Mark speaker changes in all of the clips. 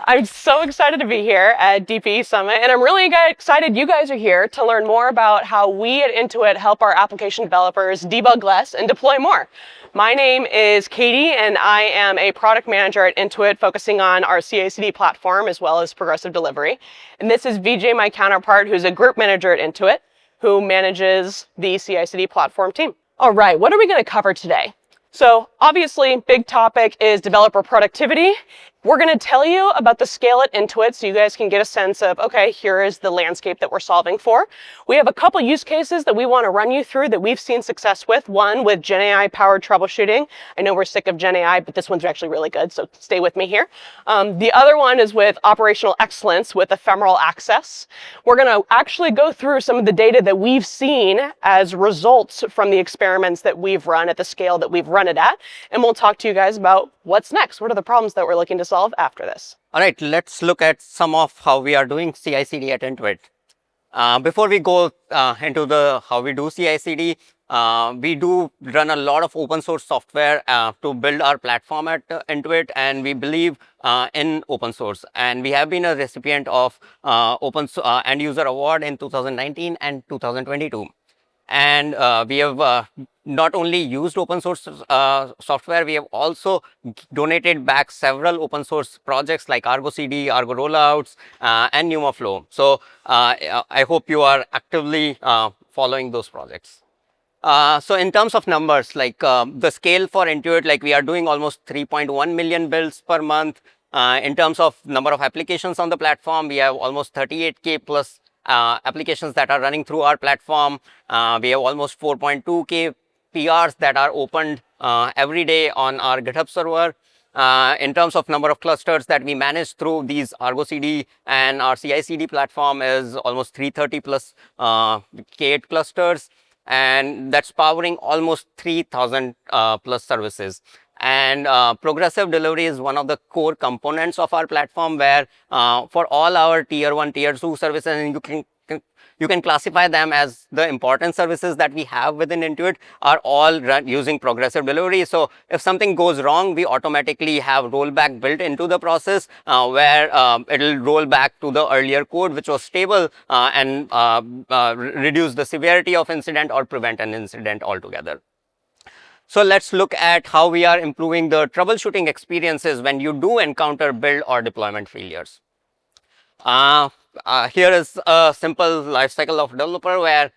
Speaker 1: I'm so excited to be here at DPE Summit, and I'm really excited you guys are here to learn more about how we at Intuit help our application developers debug less and deploy more. My name is Katie, and I am a product manager at Intuit focusing on our CI/CD platform as well as progressive delivery. And this is VJ, my counterpart, who's a group manager at Intuit, who manages the CI/CD platform team. All right, what are we going to cover today? So obviously, big topic is developer productivity. We're going to tell you about the scale at Intuit so you guys can get a sense of, okay, here is the landscape that we're solving for. We have a couple use cases that we want to run you through that we've seen success with. One with GenAI-powered troubleshooting. I know we're sick of GenAI, but this one's actually really good, so stay with me here. The other one is with operational excellence with ephemeral access. We're going to actually go through some of the data that we've seen as results from the experiments that we've run at the scale that we've run it at, and we'll talk to you guys about what's next. What are the problems that we're looking to solve after this?
Speaker 2: All right, let's look at some of how we are doing CI/CD at Intuit. Before we go into how we do CI/CD, we do run a lot of open source software to build our platform at Intuit, and we believe in open source. And we have been a recipient of End User Award in 2019 and 2022. And we have not only used open source software, we have also donated back several open source projects like Argo CD, Argo rollouts, and NumaFlow. So I hope you are actively following those projects. So in terms of numbers, like the scale for Intuit, like we are doing almost 3.1 million builds per month. In terms of number of applications on the platform, we have almost 38K plus applications that are running through our platform. We have almost 4.2K PRs that are opened every day on our GitHub server. In terms of number of clusters that we manage through these Argo CD and our CI/CD platform is almost 330 plus K8 clusters, and that's powering almost 3,000 plus services. And progressive delivery is one of the core components of our platform, where for all our tier 1, tier 2 services, and you can classify them as the important services that we have within Intuit, are all run using progressive delivery. So if something goes wrong, we automatically have rollback built into the process, where it'll roll back to the earlier code which was stable and reduce the severity of incident or prevent an incident altogether. So let's look at how we are improving the troubleshooting experiences when you do encounter build or deployment failures. Here is a simple life cycle of developer where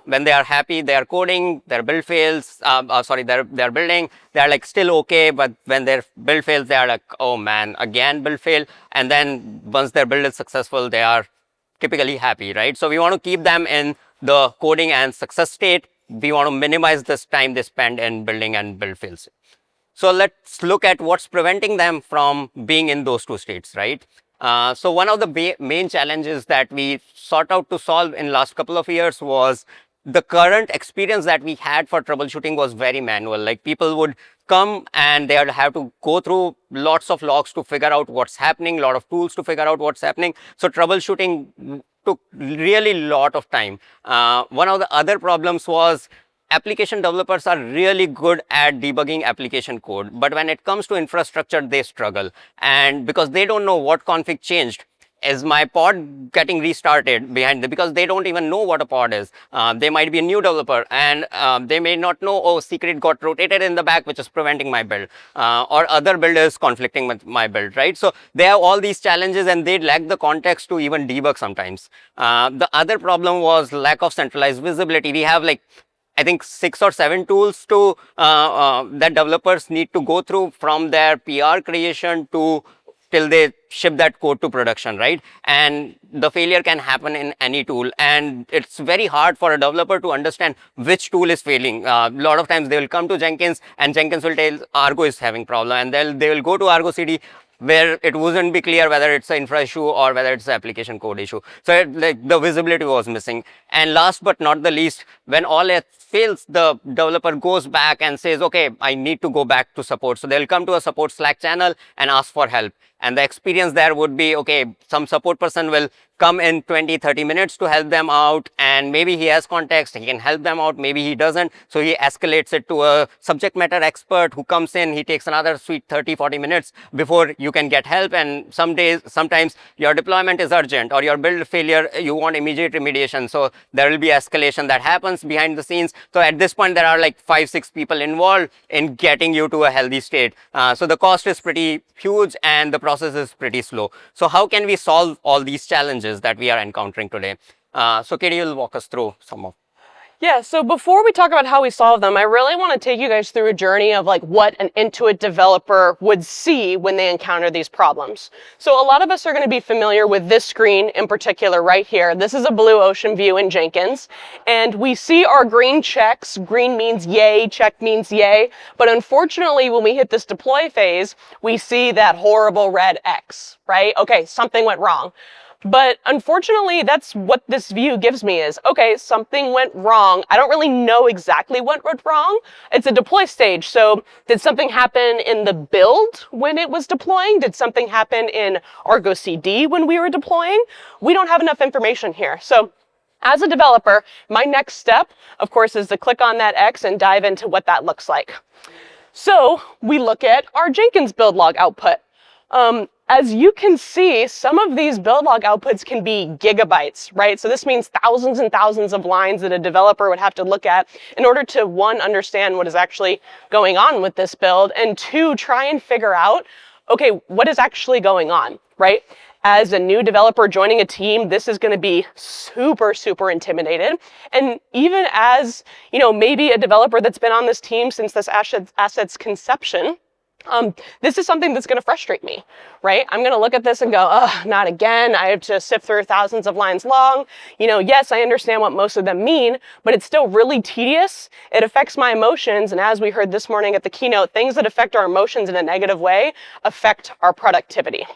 Speaker 2: when they are happy, they are coding, their build fails, they're building, they're like still okay, but when their build fails, they are like, oh man, again build fail. And then once their build is successful, they are typically happy, right? So we want to keep them in the coding and success state. We want to minimize this time they spend in building and build fails. So let's look at what's preventing them from being in those two states, right? So one of the main challenges that we sought out to solve in last couple of years was the current experience that we had for troubleshooting was very manual. Like people would come and they would have to go through lots of logs to figure out what's happening, a lot of tools to figure out what's happening. So troubleshooting took really lot of time. One of the other problems was application developers are really good at debugging application code, but when it comes to infrastructure, they struggle. And because they don't know what config changed, is my pod getting restarted behind them, because they don't even know what a pod is. They might be a new developer and they may not know, oh, secret got rotated in the back, which is preventing my build, or other build is conflicting with my build, right? So they have all these challenges and they lack the context to even debug sometimes. The other problem was lack of centralized visibility. We have like, I think 6 or 7 tools to that developers need to go through from their PR creation to till they ship that code to production, right? And the failure can happen in any tool, and it's very hard for a developer to understand which tool is failing. A lot of times they will come to Jenkins and Jenkins will tell Argo is having problem, and they will go to Argo CD where it wouldn't be clear whether it's an infra issue or whether it's an application code issue. So like the visibility was missing. And last but not the least, when all else fails, the developer goes back and says, okay, I need to go back to support. So they'll come to a support Slack channel and ask for help. And the experience there would be, okay, some support person will come in 20, 30 minutes to help them out, and maybe he has context, he can help them out, maybe he doesn't. So he escalates it to a subject matter expert who comes in, he takes another sweet 30, 40 minutes before you can get help. And sometimes your deployment is urgent or your build failure, you want immediate remediation. So there will be escalation that happens behind the scenes. So at this point, there are like 5, 6 people involved in getting you to a healthy state. So the cost is pretty huge and the process is pretty slow. So how can we solve all these challenges that we are encountering today? So Katie will walk us through some of.
Speaker 1: Yeah, so before we talk about how we solve them, I really want to take you guys through a journey of like what an Intuit developer would see when they encounter these problems. So a lot of us are going to be familiar with this screen in particular right here. This is a blue ocean view in Jenkins, and we see our green checks. Green means yay, check means yay. But unfortunately, when we hit this deploy phase, we see that horrible red X, right? Okay, something went wrong. But unfortunately, that's what this view gives me is, okay, something went wrong. I don't really know exactly what went wrong. It's a deploy stage. So did something happen in the build when it was deploying? Did something happen in Argo CD when we were deploying? We don't have enough information here. So as a developer, my next step, of course, is to click on that X and dive into what that looks like. So we look at our Jenkins build log output. As you can see, some of these build log outputs can be gigabytes, right? So this means thousands and thousands of lines that a developer would have to look at in order to, one, understand what is actually going on with this build, and two, try and figure out, okay, what is actually going on, right? As a new developer joining a team, this is going to be super, super intimidated. And even as, maybe a developer that's been on this team since this asset's conception, this is something that's going to frustrate me, right? I'm going to look at this and go, oh, not again. I have to sift through thousands of lines long. Yes, I understand what most of them mean, but it's still really tedious. It affects my emotions. And as we heard this morning at the keynote, things that affect our emotions in a negative way affect our productivity.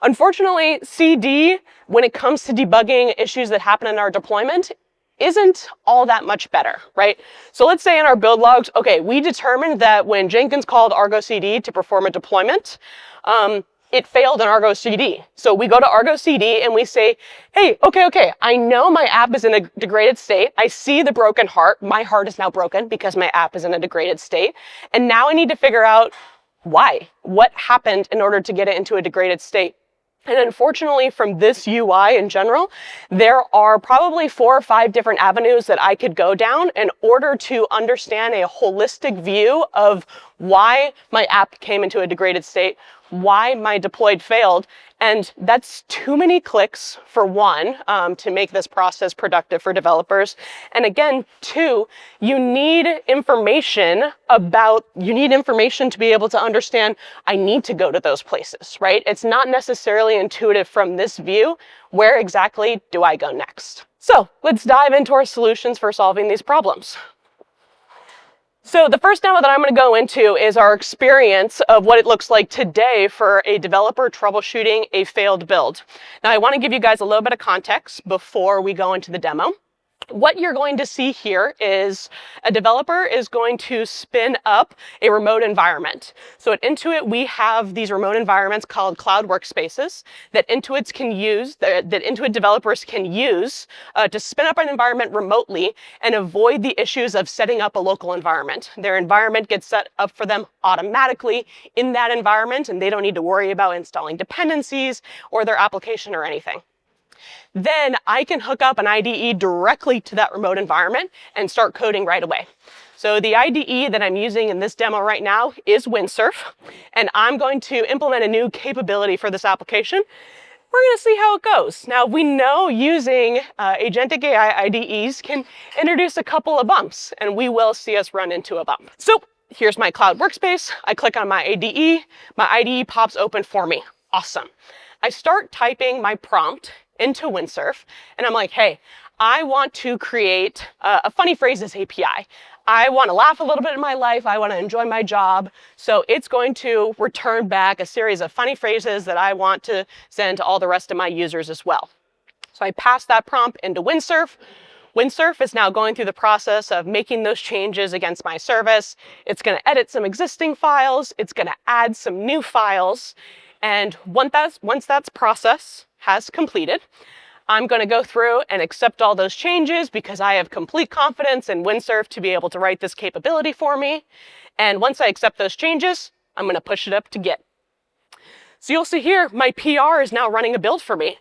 Speaker 1: Unfortunately, CD, when it comes to debugging issues that happen in our deployment, isn't all that much better, right? So let's say in our build logs, okay, we determined that when Jenkins called Argo CD to perform a deployment, it failed in Argo CD. So we go to Argo CD and we say, hey, okay, I know my app is in a degraded state. I see the broken heart. My heart is now broken because my app is in a degraded state. And now I need to figure out why. What happened in order to get it into a degraded state? And unfortunately, from this UI in general, there are probably 4 or 5 different avenues that I could go down in order to understand a holistic view of why my app came into a degraded state, why my deployed failed. And that's too many clicks for one, to make this process productive for developers. And again, 2, you need information to be able to understand, I need to go to those places, right? It's not necessarily intuitive from this view. Where exactly do I go next? So let's dive into our solutions for solving these problems. So the first demo that I'm going to go into is our experience of what it looks like today for a developer troubleshooting a failed build. Now, I want to give you guys a little bit of context before we go into the demo. What you're going to see here is a developer is going to spin up a remote environment. So at Intuit, we have these remote environments called cloud workspaces that Intuit developers can use to spin up an environment remotely and avoid the issues of setting up a local environment. Their environment gets set up for them automatically in that environment, and they don't need to worry about installing dependencies or their application or anything. Then I can hook up an IDE directly to that remote environment and start coding right away. So the IDE that I'm using in this demo right now is Windsurf, and I'm going to implement a new capability for this application. We're going to see how it goes. Now, we know using agentic AI IDEs can introduce a couple of bumps, and we will see us run into a bump. So here's my cloud workspace. I click on my IDE pops open for me. Awesome. I start typing my prompt into Windsurf, and I'm like, hey, I want to create a funny phrases API. I want to laugh a little bit in my life. I want to enjoy my job. So it's going to return back a series of funny phrases that I want to send to all the rest of my users as well. So I pass that prompt into Windsurf. Windsurf is now going through the process of making those changes against my service. It's going to edit some existing files. It's going to add some new files. And once that's processed, has completed. I'm going to go through and accept all those changes because I have complete confidence in Windsurf to be able to write this capability for me. And once I accept those changes, I'm going to push it up to Git. So you'll see here, my PR is now running a build for me.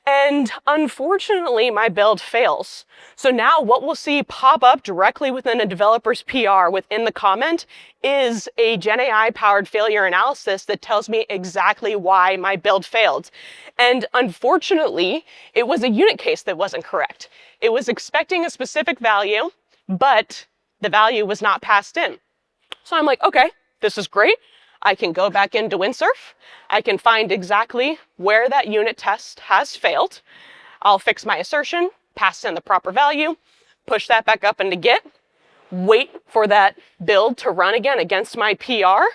Speaker 1: And unfortunately, my build fails. So now what we'll see pop up directly within a developer's PR within the comment is a GenAI-powered failure analysis that tells me exactly why my build failed. And unfortunately, it was a unit case that wasn't correct. It was expecting a specific value, but the value was not passed in. So I'm like, okay, this is great. I can go back into Windsurf. I can find exactly where that unit test has failed. I'll fix my assertion, pass in the proper value, push that back up into Git, wait for that build to run again against my PR.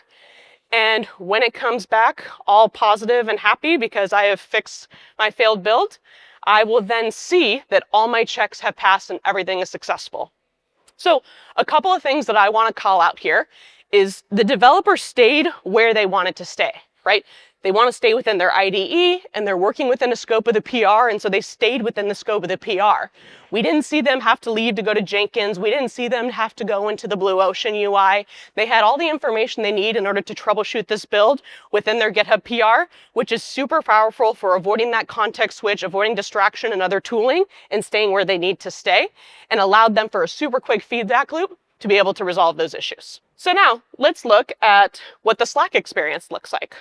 Speaker 1: And when it comes back all positive and happy because I have fixed my failed build, I will then see that all my checks have passed and everything is successful. So a couple of things that I want to call out here is the developer stayed where they wanted to stay, right? They want to stay within their IDE, and they're working within the scope of the PR, and so they stayed within the scope of the PR. We didn't see them have to leave to go to Jenkins. We didn't see them have to go into the Blue Ocean UI. They had all the information they need in order to troubleshoot this build within their GitHub PR, which is super powerful for avoiding that context switch, avoiding distraction and other tooling, and staying where they need to stay, and allowed them for a super quick feedback loop to be able to resolve those issues. So now let's look at what the Slack experience looks like.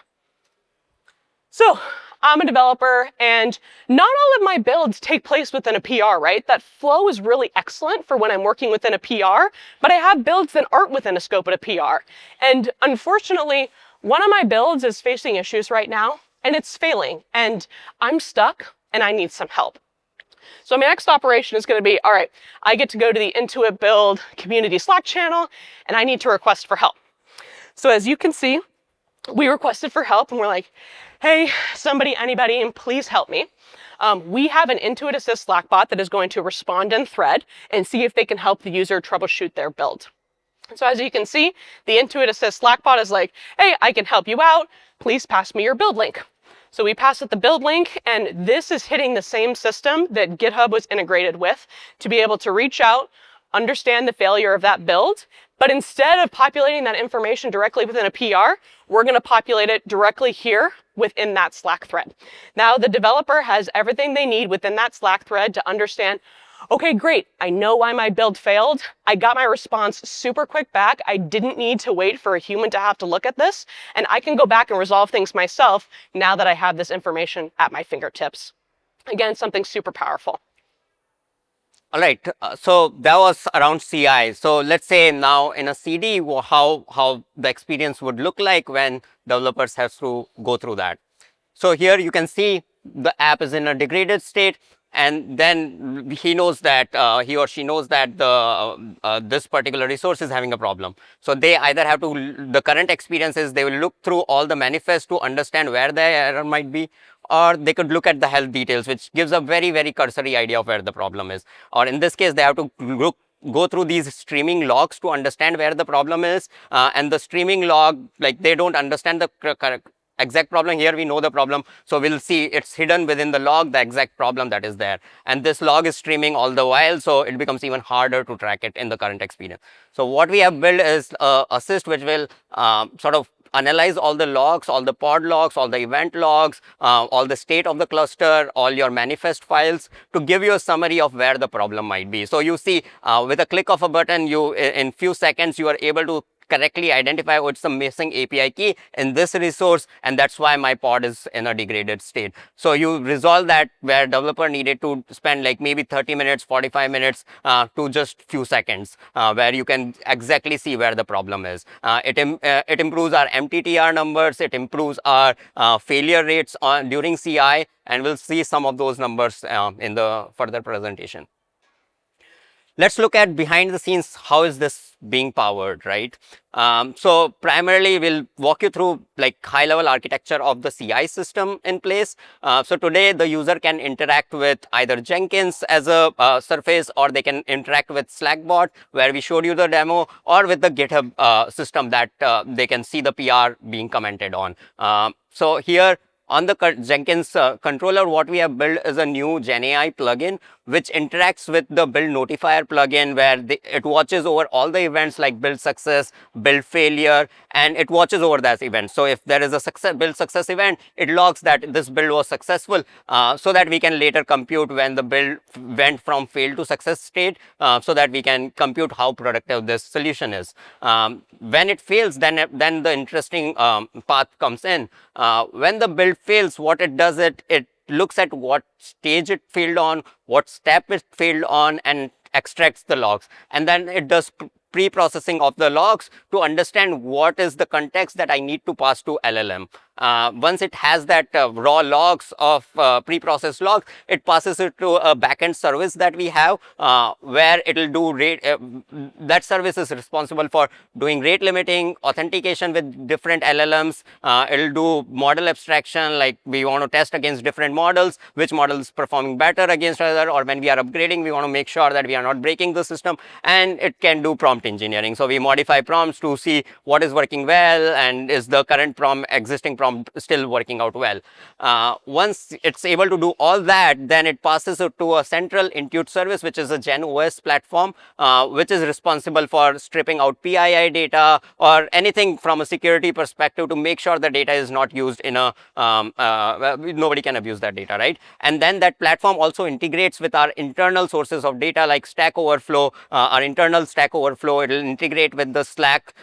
Speaker 1: So I'm a developer, and not all of my builds take place within a PR, right? That flow is really excellent for when I'm working within a PR, but I have builds that aren't within a scope of a PR. And unfortunately, one of my builds is facing issues right now, and it's failing, and I'm stuck, and I need some help. So my next operation is going to be, all right, I get to go to the Intuit build community Slack channel, and I need to request for help. So as you can see, we requested for help, and we're like, hey, somebody, anybody, and please help me. We have an Intuit Assist Slack bot that is going to respond in thread and see if they can help the user troubleshoot their build. So as you can see, the Intuit Assist Slack bot is like, hey, I can help you out. Please pass me your build link. So we pass it the build link, and this is hitting the same system that GitHub was integrated with to be able to reach out, understand the failure of that build, but instead of populating that information directly within a PR, we're going to populate it directly here within that Slack thread. Now the developer has everything they need within that Slack thread to understand, okay, great, I know why my build failed. I got my response super quick back. I didn't need to wait for a human to have to look at this, and I can go back and resolve things myself now that I have this information at my fingertips. Again, something super powerful.
Speaker 2: All right, so that was around CI. So let's say now in a CD, how the experience would look like when developers have to go through that. So here you can see the app is in a degraded state, and then he knows that he or she knows that this particular resource is having a problem. So they either have to, the current experience is they will look through all the manifest to understand where the error might be, or they could look at the health details, which gives a very, very cursory idea of where the problem is. Or in this case, they have to go through these streaming logs to understand where the problem is, and the streaming log, like they don't understand the correct exact problem. Here we know the problem, so we'll see it's hidden within the log, the exact problem that is there, and this log is streaming all the while, so it becomes even harder to track it in the current experience. So what we have built is Assist, which will sort of analyze all the logs, all the pod logs, all the event logs, all the state of the cluster, all your manifest files, to give you a summary of where the problem might be. So you see, with a click of a button, you in few seconds you are able to correctly identify what's the missing API key in this resource, and that's why my pod is in a degraded state. So you resolve that where developer needed to spend like maybe 30 minutes, 45 minutes to just few seconds, where you can exactly see where the problem is. It improves our MTTR numbers, it improves our failure rates during CI, and we'll see some of those numbers in the further presentation. Let's look at behind the scenes, how is this being powered, right? So primarily we'll walk you through like high level architecture of the CI system in place. So today the user can interact with either Jenkins as a surface, or they can interact with Slackbot, where we showed you the demo, or with the GitHub system that they can see the PR being commented on. So here On the Jenkins controller, what we have built is a new GenAI plugin, which interacts with the build notifier plugin, where it watches over all the events like build success, build failure, and it watches over that event. So if there is a build success event, it logs that this build was successful, so that we can later compute when the build went from fail to success state, so that we can compute how productive this solution is. When it fails, then the interesting path comes in. When the build fails, what it does, it looks at what stage it failed on, what step it failed on, and extracts the logs. And then it does pre-processing of the logs to understand what is the context that I need to pass to LLM. Once it has that raw logs of pre-processed logs, it passes it to a backend service that we have, where it will do rate. That service is responsible for doing rate limiting, authentication with different LLMs. It will do model abstraction, like we want to test against different models, which model is performing better against other, or when we are upgrading, we want to make sure that we are not breaking the system. And it can do prompt engineering. So we modify prompts to see what is working well, and is the current existing prompt still working out well. Once it's able to do all that, then it passes it to a central Intuit service, which is a GenOS platform, which is responsible for stripping out PII data or anything from a security perspective to make sure the data is not used in a nobody can abuse that data, right? And then that platform also integrates with our internal sources of data like Stack Overflow, our internal Stack Overflow. It will integrate with the Slack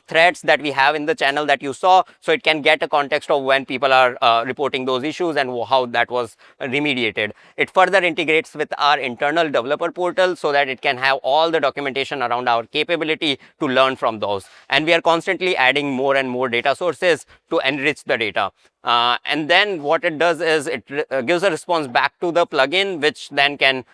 Speaker 2: threads that we have in the channel that you saw, so it can get a context of when people are reporting those issues and how that was remediated. It further integrates with our internal developer portal so that it can have all the documentation around our capability to learn from those. And we are constantly adding more and more data sources to enrich the data. And then what it does is it gives a response back to the plugin, which then can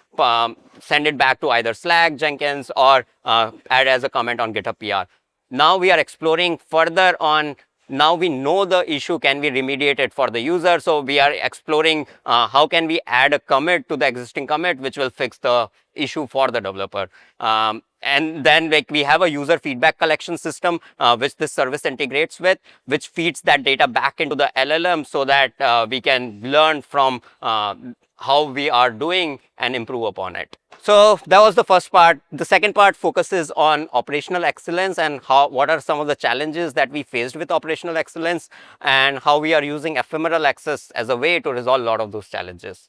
Speaker 2: send it back to either Slack, Jenkins, or add as a comment on GitHub PR. Now we are exploring further on. Now we know the issue, can we remediate it for the user? So we are exploring how can we add a commit to the existing commit, which will fix the issue for the developer. And then like we have a user feedback collection system, which this service integrates with, which feeds that data back into the LLM so that we can learn from how we are doing and improve upon it. So that was the first part. The second part focuses on operational excellence and what are some of the challenges that we faced with operational excellence, and how we are using ephemeral access as a way to resolve a lot of those challenges.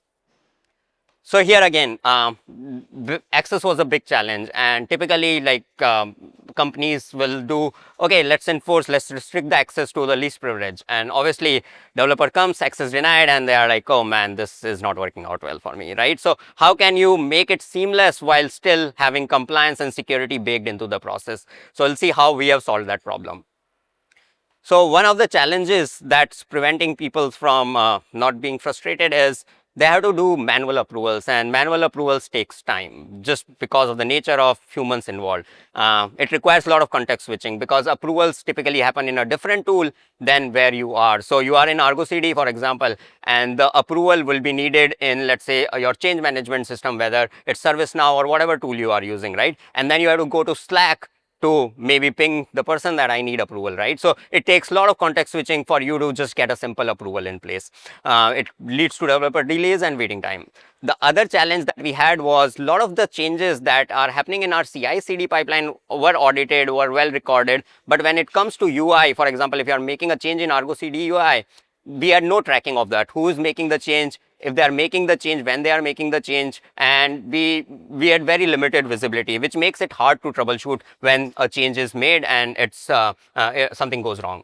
Speaker 2: So here again, access was a big challenge, and typically like companies will do, okay, let's restrict the access to the least privilege. And obviously developer comes, access denied, and they are like, oh man, this is not working out well for me, right? So how can you make it seamless while still having compliance and security baked into the process? So we'll see how we have solved that problem. So one of the challenges that's preventing people from not being frustrated is they have to do manual approvals, and manual approvals takes time just because of the nature of humans involved. It requires a lot of context switching because approvals typically happen in a different tool than where you are. So you are in Argo CD, for example, and the approval will be needed in, let's say, your change management system, whether it's ServiceNow or whatever tool you are using, right? And then you have to go to Slack to maybe ping the person that I need approval, right? So it takes a lot of context switching for you to just get a simple approval in place. It leads to developer delays and waiting time. The other challenge that we had was a lot of the changes that are happening in our CI/CD pipeline were audited, were well recorded. But when it comes to UI, for example, if you are making a change in Argo CD UI, we had no tracking of that. Who is making the change? If they are making the change, when they are making the change, and we had very limited visibility, which makes it hard to troubleshoot when a change is made and it's something goes wrong.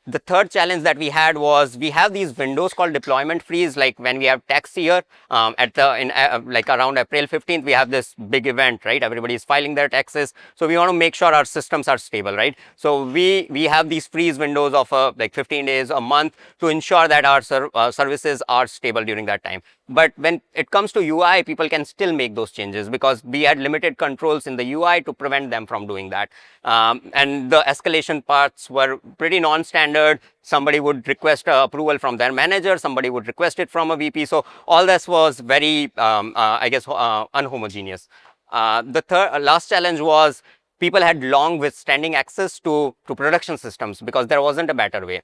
Speaker 2: The third challenge that we had was we have these windows called deployment freeze. Like when we have tax year, like around April 15th, we have this big event, right? Everybody is filing their taxes, so we want to make sure our systems are stable, right? So we have these freeze windows of like 15 days, a month, to ensure that our services are stable during that time. But when it comes to UI, people can still make those changes because we had limited controls in the UI to prevent them from doing that. And the escalation paths were pretty non-standard. Somebody would request approval from their manager, somebody would request it from a VP. So all this was very, I guess, unhomogeneous. The last challenge was people had long withstanding access to production systems because there wasn't a better way.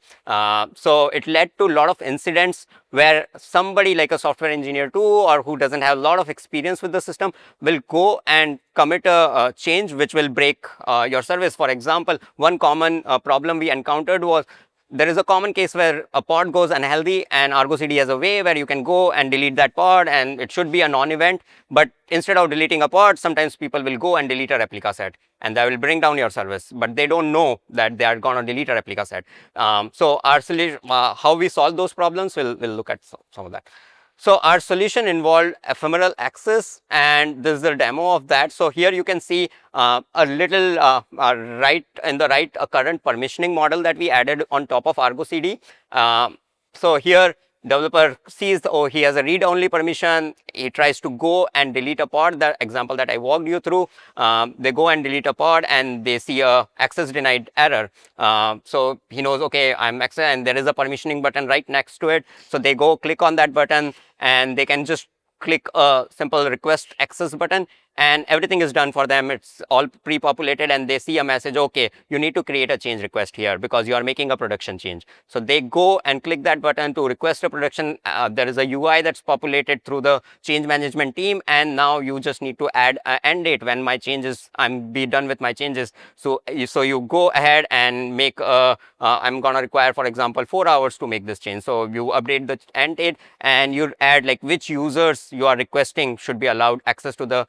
Speaker 2: So it led to a lot of incidents where somebody like a software engineer too, or who doesn't have a lot of experience with the system, will go and commit a change which will break your service. For example, one common problem we encountered was there is a common case where a pod goes unhealthy, and Argo CD has a way where you can go and delete that pod, and it should be a non-event. But instead of deleting a pod, sometimes people will go and delete a replica set, and that will bring down your service. But they don't know that they are going to delete a replica set. So our solution, how we solve those problems, we'll look at some of that. So our solution involved ephemeral access, and this is a demo of that. So here you can see a little right in the right current permissioning model that we added on top of Argo CD. So here developer sees, oh, he has a read-only permission. He tries to go and delete a pod. The example that I walked you through, they go and delete a pod, and they see a access denied error. So he knows, okay, I'm access, and there is a permissioning button right next to it. So they go click on that button, and they can just click a simple request access button, and everything is done for them. It's all pre-populated, and they see a message, okay, you need to create a change request here because you are making a production change. So they go and click that button to request a production. There is a UI that's populated through the change management team, and now you just need to add an end date when my changes, I'm be done with my changes. So you go ahead and make I'm gonna require, for example, 4 hours to make this change. So you update the end date, and you add like which users you are requesting should be allowed access to the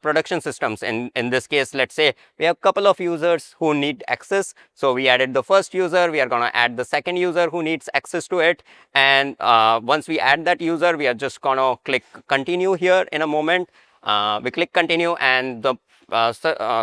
Speaker 2: production systems. In this case, let's say we have a couple of users who need access. So we added the first user, we are going to add the second user who needs access to it. And once we add that user, we are just going to click continue here in a moment. We click continue, and the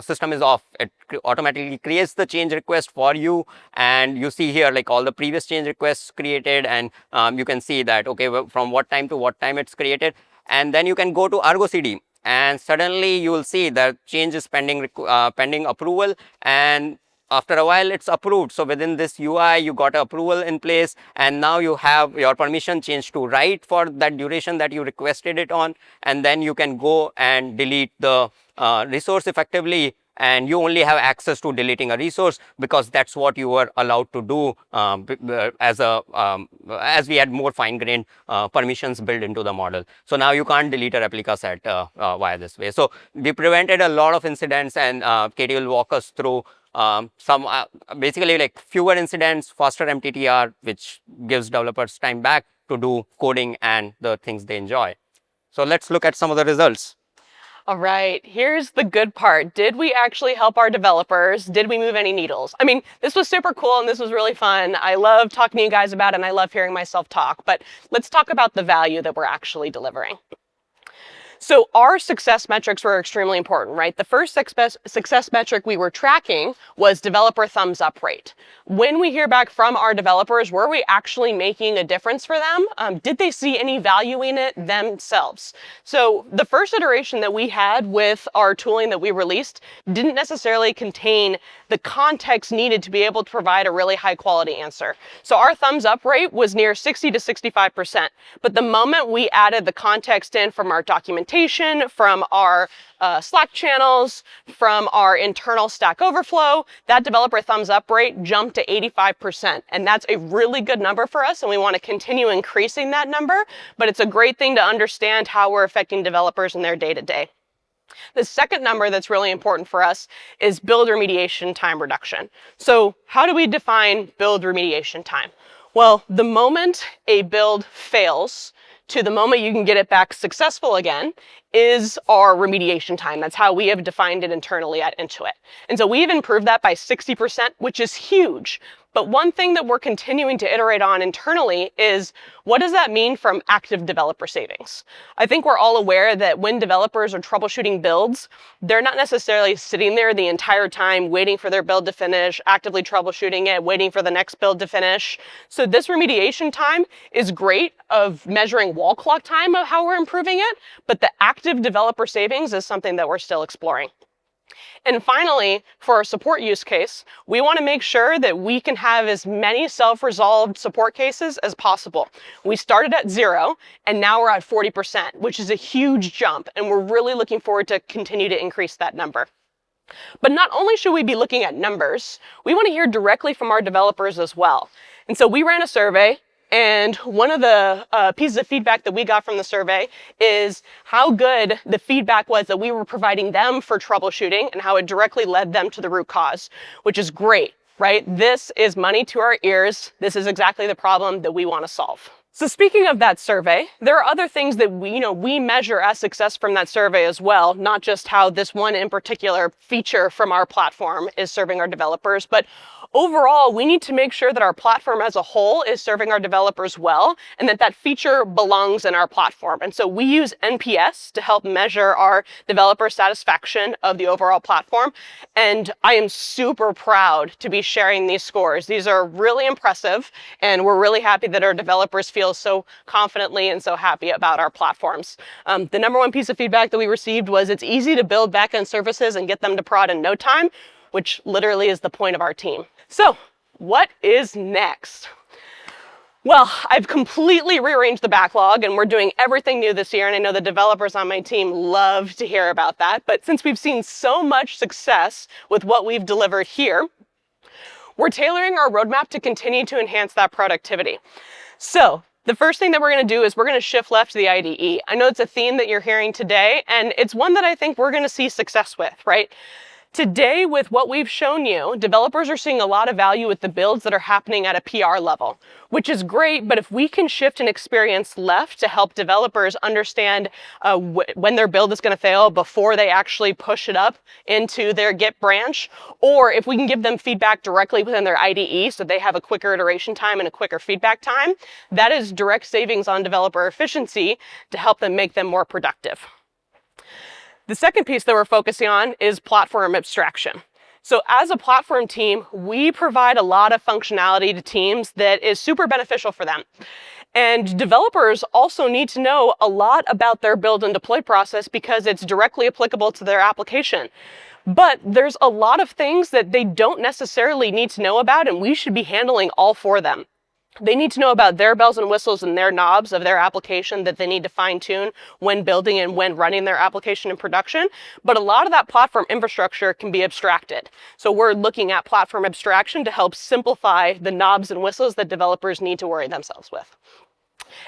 Speaker 2: system is off. It automatically creates the change request for you, and you see here like all the previous change requests created, and you can see that, okay, from what time to what time it's created. And then you can go to Argo CD, and suddenly you will see that change is pending approval, and after a while it's approved. So within this UI you got approval in place, and now you have your permission changed to write for that duration that you requested it on, and then you can go and delete the resource effectively, and you only have access to deleting a resource because that's what you were allowed to do as we had more fine-grained permissions built into the model. So now you can't delete a replica set via this way. So we prevented a lot of incidents, and Katie will walk us through some basically like fewer incidents, faster MTTR, which gives developers time back to do coding and the things they enjoy. So let's look at some of the results.
Speaker 1: All right, here's the good part. Did we actually help our developers? Did we move any needles? I mean, this was super cool and this was really fun. I love talking to you guys about it, and I love hearing myself talk, but let's talk about the value that we're actually delivering. So our success metrics were extremely important, right? The first success metric we were tracking was developer thumbs up rate. When we hear back from our developers, were we actually making a difference for them? Did they see any value in it themselves? So the first iteration that we had with our tooling that we released didn't necessarily contain the context needed to be able to provide a really high quality answer. So our thumbs up rate was near 60 to 65%. But the moment we added the context in from our documentation, from our Slack channels, from our internal Stack Overflow, that developer thumbs up rate jumped to 85%. And that's a really good number for us, and we want to continue increasing that number. But it's a great thing to understand how we're affecting developers in their day-to-day. The second number that's really important for us is build remediation time reduction. So how do we define build remediation time? Well, the moment a build fails to the moment you can get it back successful again is our remediation time. That's how we have defined it internally at Intuit. And so we've improved that by 60%, which is huge. But one thing that we're continuing to iterate on internally is, what does that mean from active developer savings? I think we're all aware that when developers are troubleshooting builds, they're not necessarily sitting there the entire time waiting for their build to finish, actively troubleshooting it, waiting for the next build to finish. So this remediation time is great of measuring wall clock time of how we're improving it, but the active developer savings is something that we're still exploring. And finally, for our support use case, we want to make sure that we can have as many self-resolved support cases as possible. We started at 0, and now we're at 40%, which is a huge jump, and we're really looking forward to continue to increase that number. But not only should we be looking at numbers, we want to hear directly from our developers as well. And so we ran a survey, and one of the pieces of feedback that we got from the survey is how good the feedback was that we were providing them for troubleshooting and how it directly led them to the root cause, which is great, right? This is money to our ears. This is exactly the problem that we want to solve. So speaking of that survey, there are other things that we measure as success from that survey as well, not just how this one in particular feature from our platform is serving our developers, but overall, we need to make sure that our platform as a whole is serving our developers well, and that that feature belongs in our platform. And so we use NPS to help measure our developer satisfaction of the overall platform. And I am super proud to be sharing these scores. These are really impressive, and we're really happy that our developers feel so confidently and so happy about our platforms. The number one piece of feedback that we received was it's easy to build backend services and get them to prod in no time, which literally is the point of our team. So what is next? Well, I've completely rearranged the backlog and we're doing everything new this year, and I know the developers on my team love to hear about that. But since we've seen so much success with what we've delivered here, we're tailoring our roadmap to continue to enhance that productivity. So the first thing that we're going to do is we're going to shift left to the IDE. I know it's a theme that you're hearing today, and it's one that I think we're going to see success with, right? Today, with what we've shown you, developers are seeing a lot of value with the builds that are happening at a PR level, which is great, but if we can shift an experience left to help developers understand when their build is going to fail before they actually push it up into their Git branch, or if we can give them feedback directly within their IDE so they have a quicker iteration time and a quicker feedback time, that is direct savings on developer efficiency to help them make them more productive. The second piece that we're focusing on is platform abstraction. So as a platform team, we provide a lot of functionality to teams that is super beneficial for them. And developers also need to know a lot about their build and deploy process because it's directly applicable to their application. But there's a lot of things that they don't necessarily need to know about, and we should be handling all for them. They need to know about their bells and whistles and their knobs of their application that they need to fine tune when building and when running their application in production. But a lot of that platform infrastructure can be abstracted. So we're looking at platform abstraction to help simplify the knobs and whistles that developers need to worry themselves with.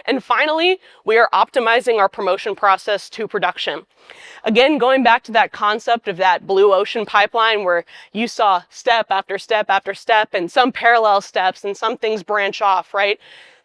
Speaker 1: And finally, we are optimizing our promotion process to production. Again, going back to that concept of that blue ocean pipeline where you saw step after step after step and some parallel steps and some things branch off, right?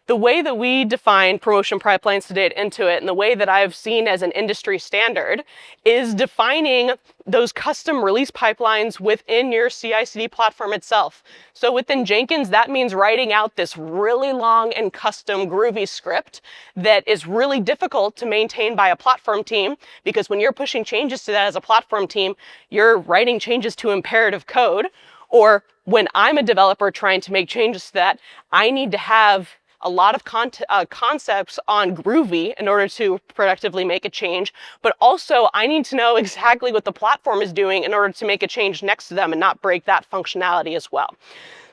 Speaker 1: The way that we define promotion pipelines today at Intuit, and the way that I've seen as an industry standard, is defining those custom release pipelines within your CI/CD platform itself. So within Jenkins, that means writing out this really long and custom groovy script that is really difficult to maintain by a platform team, because when you're pushing changes to that as a platform team, you're writing changes to imperative code. Or when I'm a developer trying to make changes to that, I need to have a lot of concepts on Groovy in order to productively make a change, but also I need to know exactly what the platform is doing in order to make a change next to them and not break that functionality as well.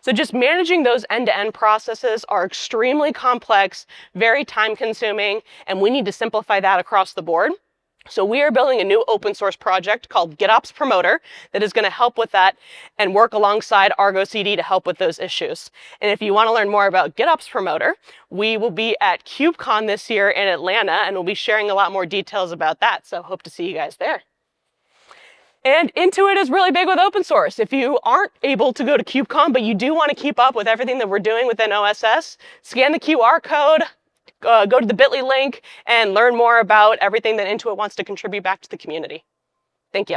Speaker 1: So just managing those end-to-end processes are extremely complex, very time-consuming, and we need to simplify that across the board. So we are building a new open source project called GitOps Promoter that is going to help with that and work alongside Argo CD to help with those issues. And if you want to learn more about GitOps Promoter, we will be at KubeCon this year in Atlanta, and we'll be sharing a lot more details about that. So hope to see you guys there. And Intuit is really big with open source. If you aren't able to go to KubeCon, but you do want to keep up with everything that we're doing within OSS, scan the QR code, go to the bit.ly link and learn more about everything that Intuit wants to contribute back to the community. Thank you.